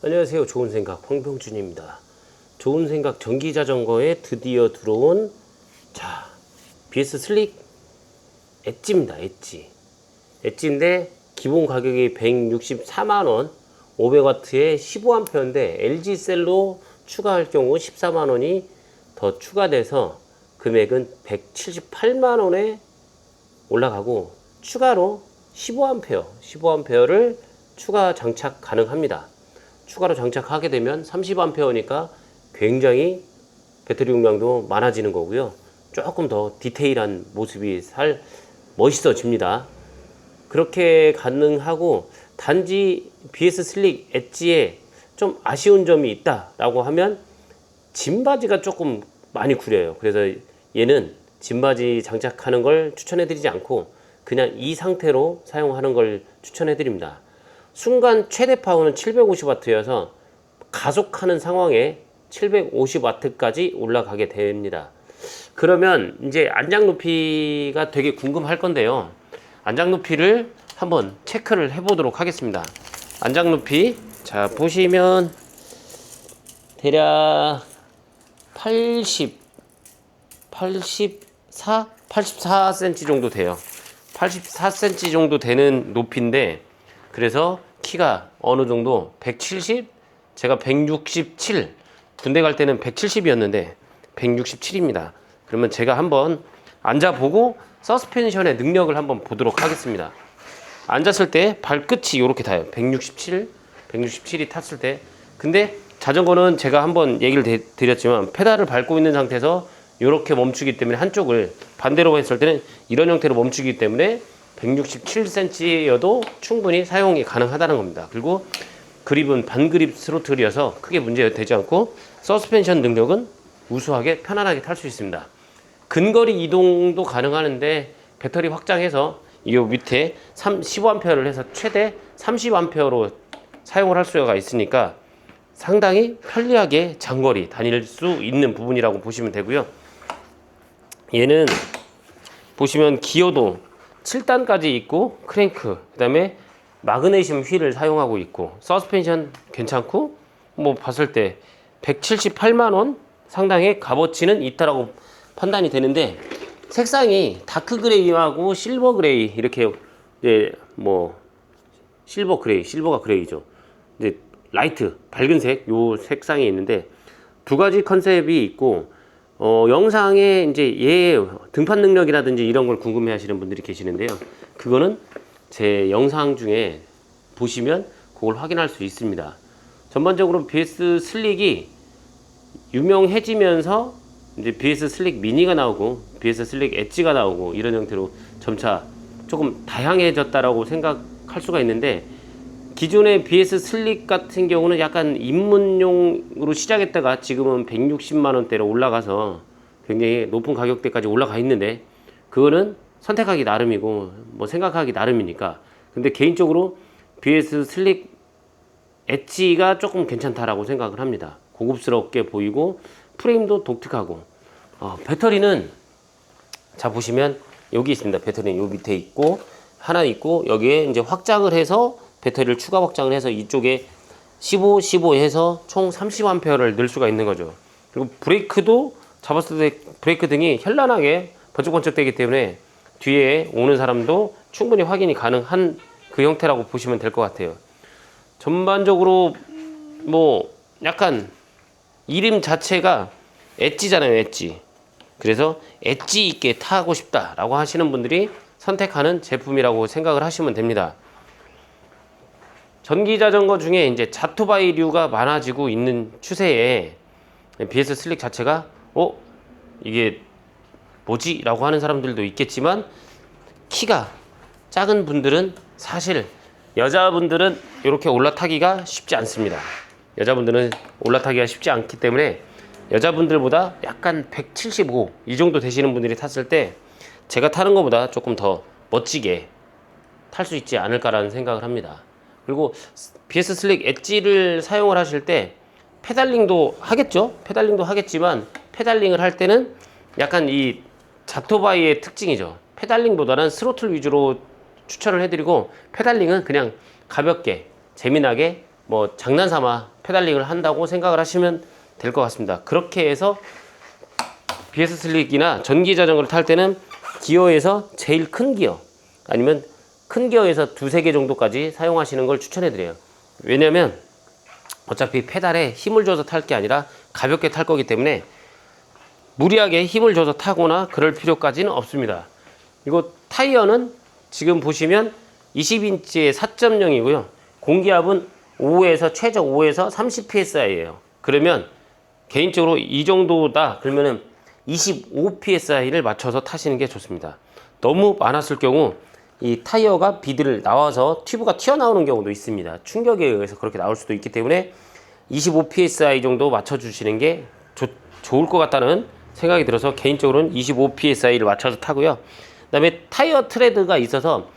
안녕하세요. 좋은생각 황병준입니다. 좋은생각 전기자전거에 드디어 들어온 BS 슬릭 엣지입니다. 엣지인데 기본 가격이 164만원, 500W에 15A인데 LG셀로 추가할 경우 14만원이 더 추가돼서 금액은 178만원에 올라가고, 추가로 15A를 추가 장착 가능합니다. 추가로 장착하게 되면 30A니까 굉장히 배터리 용량도 많아지는 거고요. 조금 더 디테일한 모습이 멋있어집니다. 그렇게 가능하고, 단지 BS 슬릭 엣지에 좀 아쉬운 점이 있다라고 하면 짐바지가 조금 많이 구려요. 그래서 얘는 짐바지 장착하는 걸 추천해드리지 않고 그냥 이 상태로 사용하는 걸 추천해드립니다. 순간 최대 파워는 750W여서 가속하는 상황에 750W까지 올라가게 됩니다. 그러면 이제 안장 높이가 되게 궁금할 건데요. 안장 높이를 한번 체크를 해 보도록 하겠습니다. 안장 높이, 자 보시면 대략 84cm 정도 돼요. 84cm 정도 되는 높이인데, 그래서 키가 어느 정도 170, 제가 167, 군대 갈 때는 170이었는데 167입니다. 그러면 제가 한번 앉아보고 서스펜션의 능력을 한번 보도록 하겠습니다. 앉았을 때 발끝이 이렇게 닿아요. 167이 탔을 때. 근데 자전거는 제가 한번 얘기를 드렸지만 페달을 밟고 있는 상태에서 이렇게 멈추기 때문에, 한쪽을 반대로 했을 때는 이런 형태로 멈추기 때문에 167cm여도 충분히 사용이 가능하다는 겁니다. 그리고 그립은 반그립 스로틀이어서 크게 문제되지 않고 서스펜션 능력은 우수하게 편안하게 탈 수 있습니다. 근거리 이동도 가능하는데 배터리 확장해서 이 밑에 15A를 해서 최대 30A로 사용을 할 수가 있으니까 상당히 편리하게 장거리 다닐 수 있는 부분이라고 보시면 되고요. 얘는 보시면 기어도 7단까지 있고, 크랭크, 그 다음에 마그네슘 휠을 사용하고 있고, 서스펜션 괜찮고, 뭐 봤을 때 178만원 상당의 값어치는 있다라고 판단이 되는데, 색상이 다크 그레이하고 실버 그레이, 이렇게 이제 뭐 실버가 그레이죠. 이제 라이트, 밝은 색, 요 색상이 있는데 두 가지 컨셉이 있고, 영상에 이제 얘 등판 능력이라든지 이런 걸 궁금해 하시는 분들이 계시는데요. 그거는 제 영상 중에 보시면 그걸 확인할 수 있습니다. 전반적으로 BS 슬릭이 유명해지면서 이제 BS 슬릭 미니가 나오고 BS 슬릭 엣지가 나오고 이런 형태로 점차 조금 다양해졌다라고 생각할 수가 있는데, 기존의 BS 슬릭 같은 경우는 약간 입문용으로 시작했다가 지금은 160만원대로 올라가서 굉장히 높은 가격대까지 올라가 있는데, 그거는 선택하기 나름이고 뭐 생각하기 나름이니까. 근데 개인적으로 BS 슬릭 엣지가 조금 괜찮다라고 생각을 합니다. 고급스럽게 보이고 프레임도 독특하고, 배터리는 자 보시면 여기 있습니다. 배터리는 요 밑에 있고 하나 있고, 여기에 이제 확장을 해서 배터리를 추가 확장을 해서 이쪽에 15 해서 총 30A를 넣을 수가 있는 거죠. 그리고 브레이크도 잡았을 때 브레이크 등이 현란하게 번쩍번쩍 되기 때문에 뒤에 오는 사람도 충분히 확인이 가능한 그 형태라고 보시면 될 것 같아요. 전반적으로 뭐 약간 이름 자체가 엣지잖아요, 엣지. 그래서 엣지 있게 타고 싶다라고 하시는 분들이 선택하는 제품이라고 생각을 하시면 됩니다. 전기자전거 중에 이제 자토바이류가 많아지고 있는 추세에 BS 슬릭 자체가 이게 뭐지? 라고 하는 사람들도 있겠지만, 키가 작은 분들은 사실 여자분들은 이렇게 올라타기가 쉽지 않습니다. 여자분들은 올라타기가 쉽지 않기 때문에 여자분들보다 약간 175 이 정도 되시는 분들이 탔을 때 제가 타는 것보다 조금 더 멋지게 탈 수 있지 않을까라는 생각을 합니다. 그리고 BS 슬릭 엣지를 사용을 하실 때 페달링도 하겠죠. 페달링도 하겠지만 페달링을 할 때는 약간 이 자토바이의 특징이죠. 페달링보다는 스로틀 위주로 추천을 해드리고, 페달링은 그냥 가볍게 재미나게 뭐 장난삼아 페달링을 한다고 생각을 하시면 될 것 같습니다. 그렇게 해서 BS 슬릭이나 전기 자전거를 탈 때는 기어에서 제일 큰 기어 아니면 큰 기어에서 두세 개 정도까지 사용하시는 걸 추천해 드려요. 왜냐면 어차피 페달에 힘을 줘서 탈 게 아니라 가볍게 탈 거기 때문에 무리하게 힘을 줘서 타거나 그럴 필요까지는 없습니다. 이거 타이어는 지금 보시면 20인치의 4.0이고요. 공기압은 5에서 최저 5에서 30psi예요. 그러면 개인적으로 이 정도다 그러면은 25psi를 맞춰서 타시는 게 좋습니다. 너무 많았을 경우 이 타이어가 비들 나와서 튜브가 튀어나오는 경우도 있습니다. 충격에 의해서 그렇게 나올 수도 있기 때문에 25psi 정도 맞춰주시는 게 좋을 것 같다는 생각이 들어서 개인적으로는 25psi를 맞춰서 타고요. 그 다음에 타이어 트레드가 있어서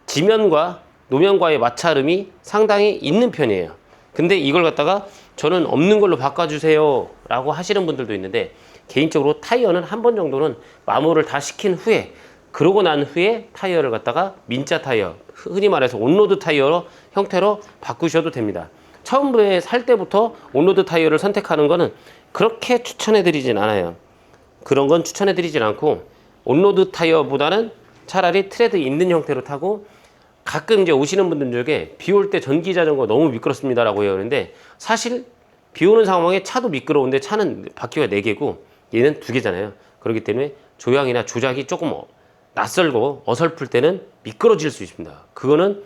지면과 노면과의 마찰음이 상당히 있는 편이에요. 근데 이걸 갖다가 저는 없는 걸로 바꿔주세요 라고 하시는 분들도 있는데, 개인적으로 타이어는 한 번 정도는 마모를 다 시킨 후에, 그러고 난 후에 타이어를 갖다가 민자 타이어, 흔히 말해서 온로드 타이어 형태로 바꾸셔도 됩니다. 처음에 살 때부터 온로드 타이어를 선택하는 거는 그렇게 추천해 드리진 않아요. 그런 건 추천해 드리진 않고, 온로드 타이어보다는 차라리 트레드 있는 형태로 타고, 가끔 이제 오시는 분들 중에 비 올 때 전기 자전거 너무 미끄럽습니다 라고 해요. 그런데 사실 비 오는 상황에 차도 미끄러운데 차는 바퀴가 4개고 얘는 2개잖아요. 그렇기 때문에 조향이나 조작이 조금 낯설고 어설플 때는 미끄러질 수 있습니다. 그거는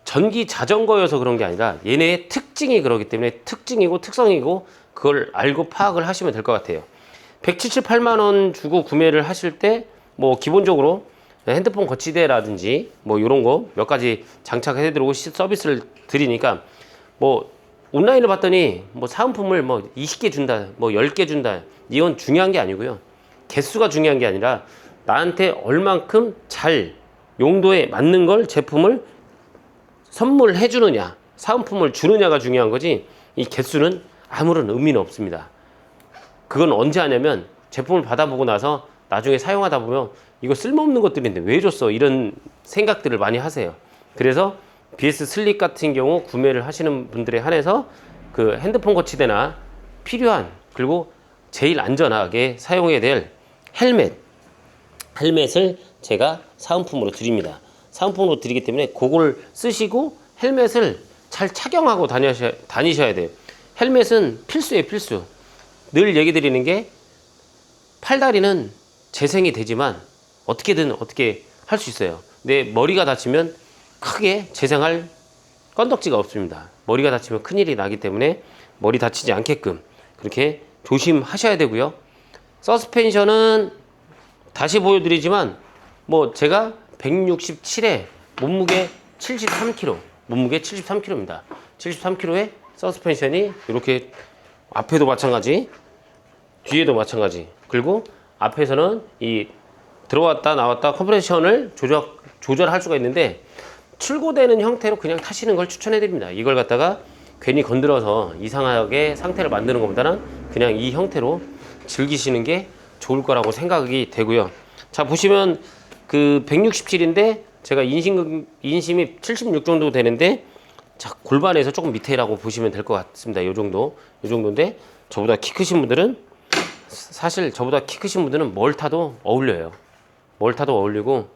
전기 자전거여서 그런 게 아니라 얘네의 특징이 그러기 때문에 특징이고 특성이고, 그걸 알고 파악을 하시면 될 것 같아요. 178만 원 주고 구매를 하실 때 뭐 기본적으로 핸드폰 거치대라든지 뭐 이런 거 몇 가지 장착해 드리고 서비스를 드리니까, 뭐 온라인을 봤더니 뭐 사은품을 뭐 20개 준다, 뭐 10개 준다, 이건 중요한 게 아니고요. 개수가 중요한 게 아니라 나한테 얼만큼 잘 용도에 맞는 걸 제품을 선물해 주느냐, 사은품을 주느냐가 중요한 거지, 이 개수는 아무런 의미는 없습니다. 그건 언제 하냐면 제품을 받아보고 나서 나중에 사용하다 보면 이거 쓸모없는 것들인데 왜 줬어, 이런 생각들을 많이 하세요. 그래서 BS 슬릭 같은 경우 구매를 하시는 분들에 한해서 그 핸드폰 거치대나 필요한, 그리고 제일 안전하게 사용해야 될 헬멧을 제가 사은품으로 드립니다. 사은품으로 드리기 때문에 그걸 쓰시고 헬멧을 잘 착용하고 다니셔야 돼요. 헬멧은 필수예요, 필수. 늘 얘기 드리는 게, 팔다리는 재생이 되지만 어떻게든 어떻게 할 수 있어요. 근데 머리가 다치면 크게 재생할 건덕지가 없습니다. 머리가 다치면 큰일이 나기 때문에 머리 다치지 않게끔 그렇게 조심하셔야 되고요. 서스펜션은 다시 보여드리지만, 뭐 제가 167에 몸무게 73kg입니다. 73kg에 서스펜션이 이렇게 앞에도 마찬가지, 뒤에도 마찬가지, 그리고 앞에서는 이 들어왔다 나왔다 컴프레션을 조절할 수가 있는데, 출고되는 형태로 그냥 타시는 걸 추천해 드립니다. 이걸 갖다가 괜히 건드려서 이상하게 상태를 만드는 것보다는 그냥 이 형태로 즐기시는 게 좋을 거라고 생각이 되고요. 자, 보시면 그 167인데 제가 인심이 76 정도 되는데, 자, 골반에서 조금 밑에라고 보시면 될 것 같습니다. 요 정도인데, 저보다 키 크신 분들은, 사실 저보다 키 크신 분들은 뭘 타도 어울려요. 뭘 타도 어울리고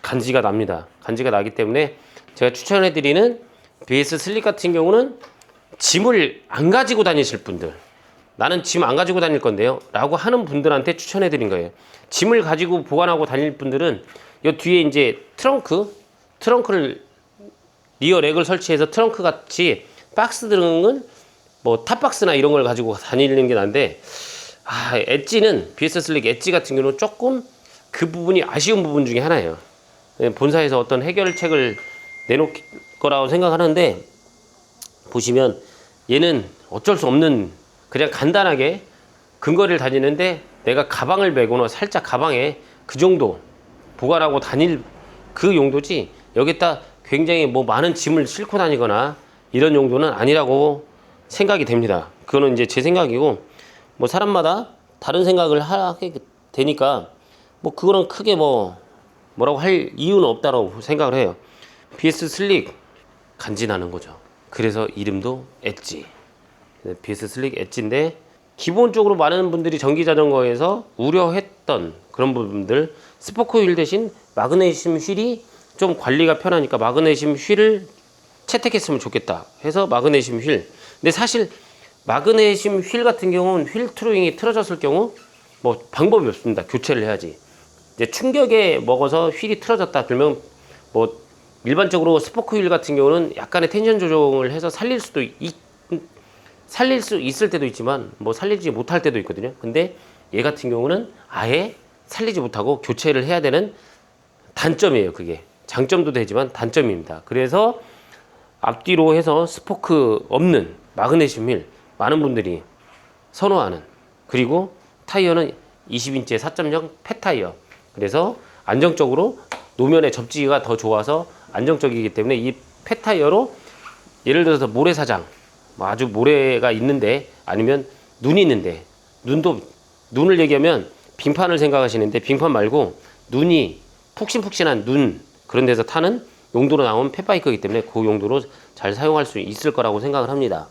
간지가 납니다. 간지가 나기 때문에 제가 추천해 드리는 BS 슬릭 같은 경우는 짐을 안 가지고 다니실 분들, 나는 짐 안 가지고 다닐 건데요 라고 하는 분들한테 추천해 드린 거예요. 짐을 가지고 보관하고 다닐 분들은 이 뒤에 이제 트렁크를 리어 렉을 설치해서 트렁크 같이 박스 등은 뭐 탑박스나 이런 걸 가지고 다니는 게 난데, 엣지는 BS 슬릭 엣지 같은 경우는 조금 그 부분이 아쉬운 부분 중에 하나예요. 본사에서 어떤 해결책을 내놓을 거라고 생각하는데, 보시면 얘는 어쩔 수 없는, 그냥 간단하게 근거리를 다니는데 내가 가방을 메거나 살짝 가방에 그 정도 보관하고 다닐 그 용도지, 여기다 굉장히 뭐 많은 짐을 싣고 다니거나 이런 용도는 아니라고 생각이 됩니다. 그거는 이제 제 생각이고, 뭐 사람마다 다른 생각을 하게 되니까 뭐 그거는 크게 뭐라고 할 이유는 없다고 생각을 해요. BS 슬릭 간지나는 거죠. 그래서 이름도 엣지. BS 슬릭 엣지인데 기본적으로 많은 분들이 전기 자전거에서 우려했던 그런 부분들, 스포크 휠 대신 마그네슘 휠이 좀 관리가 편하니까 마그네슘 휠을 채택했으면 좋겠다 해서 마그네슘 휠. 근데 사실 마그네슘 휠 같은 경우는 휠 트로잉이 틀어졌을 경우 뭐 방법이 없습니다. 교체를 해야지. 이제 충격에 먹어서 휠이 틀어졌다 그러면 뭐 일반적으로 스포크 휠 같은 경우는 약간의 텐션 조정을 해서 살릴 수 있을 때도 있지만 뭐 살리지 못할 때도 있거든요. 근데 얘 같은 경우는 아예 살리지 못하고 교체를 해야 되는 단점이에요. 그게 장점도 되지만 단점입니다. 그래서 앞뒤로 해서 스포크 없는 마그네슘 휠 많은 분들이 선호하는, 그리고 타이어는 20인치의 4.0 폐타이어. 그래서 안정적으로 노면의 접지기가 더 좋아서 안정적이기 때문에 이 폐타이어로 예를 들어서 모래사장, 아주 모래가 있는데 아니면 눈이 있는데, 눈을 얘기하면 빙판을 생각하시는데 빙판 말고 눈이 푹신푹신한 눈, 그런 데서 타는 용도로 나온 펫바이크이기 때문에 그 용도로 잘 사용할 수 있을 거라고 생각을 합니다.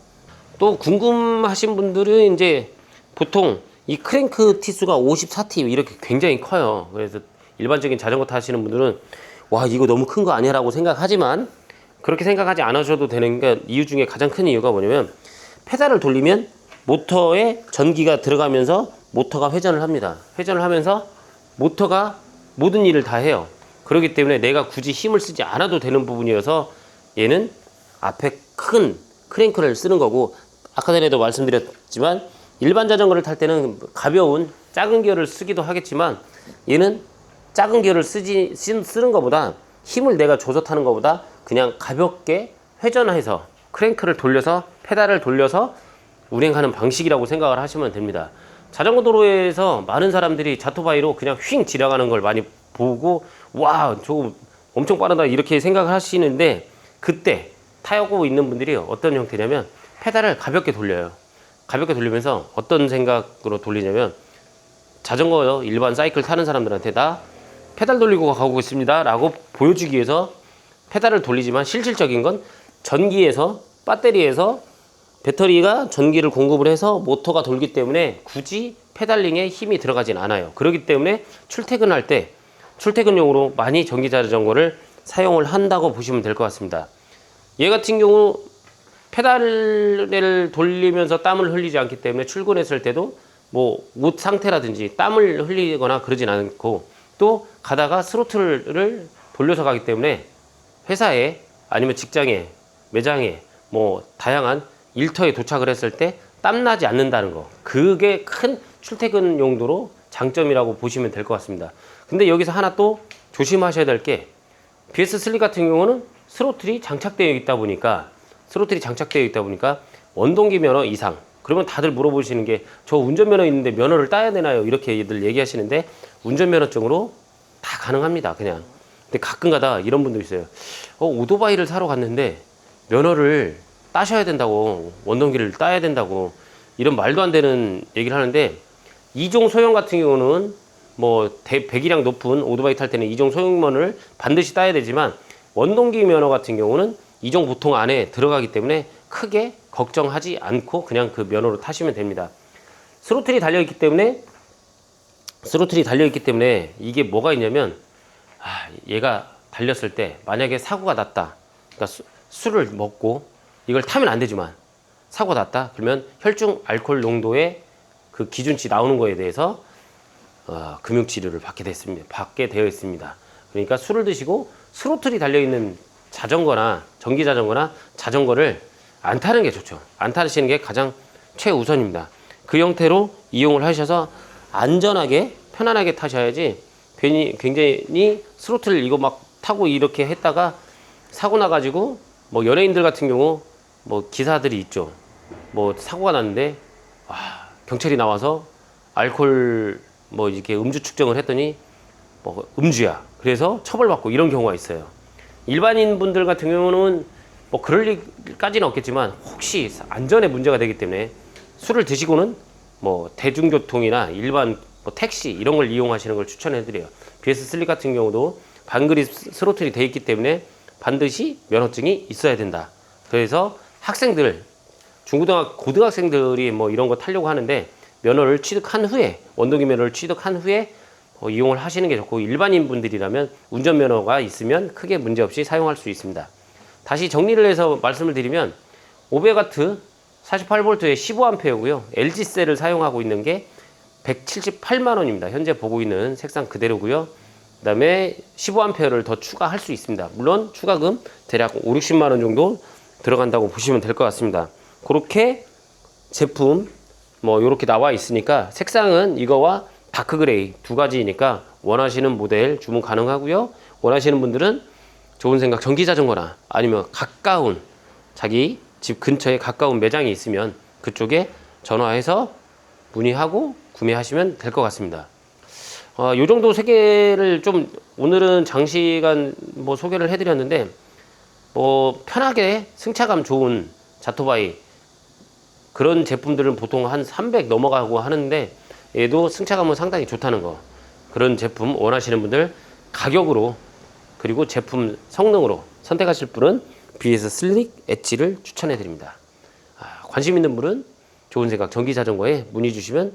또 궁금하신 분들은 이제 보통 이 크랭크 티수가 54T 이렇게 굉장히 커요. 그래서 일반적인 자전거 타시는 분들은 와 이거 너무 큰 거 아니야 라고 생각하지만 그렇게 생각하지 않으셔도 되는 게, 이유 중에 가장 큰 이유가 뭐냐면 페달을 돌리면 모터에 전기가 들어가면서 모터가 회전을 합니다. 회전을 하면서 모터가 모든 일을 다 해요. 그렇기 때문에 내가 굳이 힘을 쓰지 않아도 되는 부분이어서 얘는 앞에 큰 크랭크를 쓰는 거고, 아까 전에도 말씀드렸지만 일반 자전거를 탈 때는 가벼운 작은 기어를 쓰기도 하겠지만 얘는 작은 기어를 쓰는 것보다 힘을 내가 줘서 타는 것보다 그냥 가볍게 회전해서 크랭크를 돌려서 페달을 돌려서 운행하는 방식이라고 생각을 하시면 됩니다. 자전거 도로에서 많은 사람들이 자토바이로 그냥 휙 지나가는 걸 많이 보고 와 저거 엄청 빠르다 이렇게 생각을 하시는데, 그때 타고 있는 분들이 어떤 형태냐면 페달을 가볍게 돌려요. 가볍게 돌리면서 어떤 생각으로 돌리냐면, 자전거 일반 사이클 타는 사람들한테 나 페달 돌리고 가고 있습니다 라고 보여주기 위해서 페달을 돌리지만 실질적인 건 전기에서, 배터리에서 배터리가 전기를 공급을 해서 모터가 돌기 때문에 굳이 페달링에 힘이 들어가진 않아요. 그렇기 때문에 출퇴근할 때 출퇴근용으로 많이 전기 자전거를 사용을 한다고 보시면 될 것 같습니다. 얘 같은 경우 페달을 돌리면서 땀을 흘리지 않기 때문에 출근했을 때도 뭐 옷 상태라든지 땀을 흘리거나 그러진 않고, 또 가다가 스로틀을 돌려서 가기 때문에 회사에 아니면 직장에 매장에 뭐 다양한 일터에 도착을 했을 때 땀나지 않는다는 거, 그게 큰 출퇴근 용도로 장점이라고 보시면 될 것 같습니다. 근데 여기서 하나 또 조심하셔야 될 게, BS 슬릭 같은 경우는 스로틀이 장착되어 있다 보니까 원동기 면허 이상, 그러면 다들 물어보시는 게 저 운전면허 있는데 면허를 따야 되나요? 이렇게들 얘기하시는데 운전면허증으로 다 가능합니다. 그냥. 근데 가끔 가다 이런 분도 있어요. 오토바이를 사러 갔는데 면허를 따셔야 된다고, 원동기를 따야 된다고, 이런 말도 안 되는 얘기를 하는데, 이종 소형 같은 경우는 뭐 배기량 높은 오토바이 탈 때는 이종 소형 면허를 반드시 따야 되지만 원동기 면허 같은 경우는 이종 보통 안에 들어가기 때문에 크게 걱정하지 않고 그냥 그 면허로 타시면 됩니다. 스로틀이 달려있기 때문에 이게 뭐가 있냐면, 얘가 달렸을 때 만약에 사고가 났다, 그러니까 술을 먹고 이걸 타면 안 되지만 사고가 났다 그러면 혈중 알코올 농도의 그 기준치 나오는 거에 대해서 금융치료를 받게 되어 있습니다. 그러니까 술을 드시고 스로틀이 달려있는 자전거나 전기 자전거나 자전거를 안 타는 게 좋죠. 안 타시는 게 가장 최우선입니다. 그 형태로 이용을 하셔서 안전하게 편안하게 타셔야지, 굉장히 스로틀 이거 막 타고 이렇게 했다가 사고 나가지고, 뭐 연예인들 같은 경우 뭐 기사들이 있죠. 뭐 사고가 났는데 경찰이 나와서 알코올 뭐 이렇게 음주 측정을 했더니 뭐 음주야. 그래서 처벌받고 이런 경우가 있어요. 일반인 분들 같은 경우는 뭐 그럴 일까지는 없겠지만 혹시 안전에 문제가 되기 때문에 술을 드시고는 뭐 대중교통이나 일반 뭐 택시 이런 걸 이용하시는 걸 추천해 드려요. BS 슬릭 같은 경우도 반그립 스로틀이 되어 있기 때문에 반드시 면허증이 있어야 된다. 그래서 학생들, 중고등학교, 고등학생들이 뭐 이런 거 타려고 하는데 면허를 취득한 후에, 원동기 면허를 취득한 후에 이용을 하시는 게 좋고, 일반인 분들이라면 운전면허가 있으면 크게 문제없이 사용할 수 있습니다. 다시 정리를 해서 말씀을 드리면 500W 48V의 15A고요. LG셀을 사용하고 있는 게 178만 원입니다. 현재 보고 있는 색상 그대로고요. 그 다음에 15A를 더 추가할 수 있습니다. 물론 추가금 대략 5, 60만 원 정도 들어간다고 보시면 될 것 같습니다. 그렇게 제품 뭐 이렇게 나와 있으니까 색상은 이거와 다크 그레이 두 가지이니까 원하시는 모델 주문 가능하고요. 원하시는 분들은 좋은 생각 전기자전거나 아니면 가까운 자기 집 근처에 가까운 매장이 있으면 그쪽에 전화해서 문의하고 구매하시면 될 것 같습니다. 요 정도 세 개를 좀 오늘은 장시간 뭐 소개를 해드렸는데, 뭐 편하게 승차감 좋은 자토바이 그런 제품들은 보통 한 300 넘어가고 하는데, 얘도 승차감은 상당히 좋다는 거, 그런 제품 원하시는 분들 가격으로 그리고 제품 성능으로 선택하실 분은 BS 슬릭 엣지를 추천해 드립니다. 관심 있는 분은 좋은 생각 전기자전거에 문의 주시면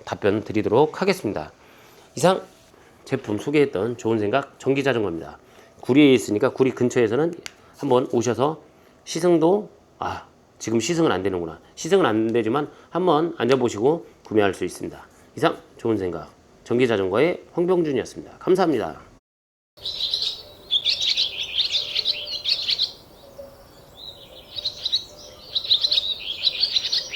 답변 드리도록 하겠습니다. 이상 제품 소개했던 좋은 생각 전기자전거입니다. 구리에 있으니까 구리 근처에서는 한번 오셔서 시승도, 지금 시승은 안 되는구나. 시승은 안 되지만 한번 앉아보시고 구매할 수 있습니다. 이상 좋은 생각 전기자전거의 황병준이었습니다. 감사합니다.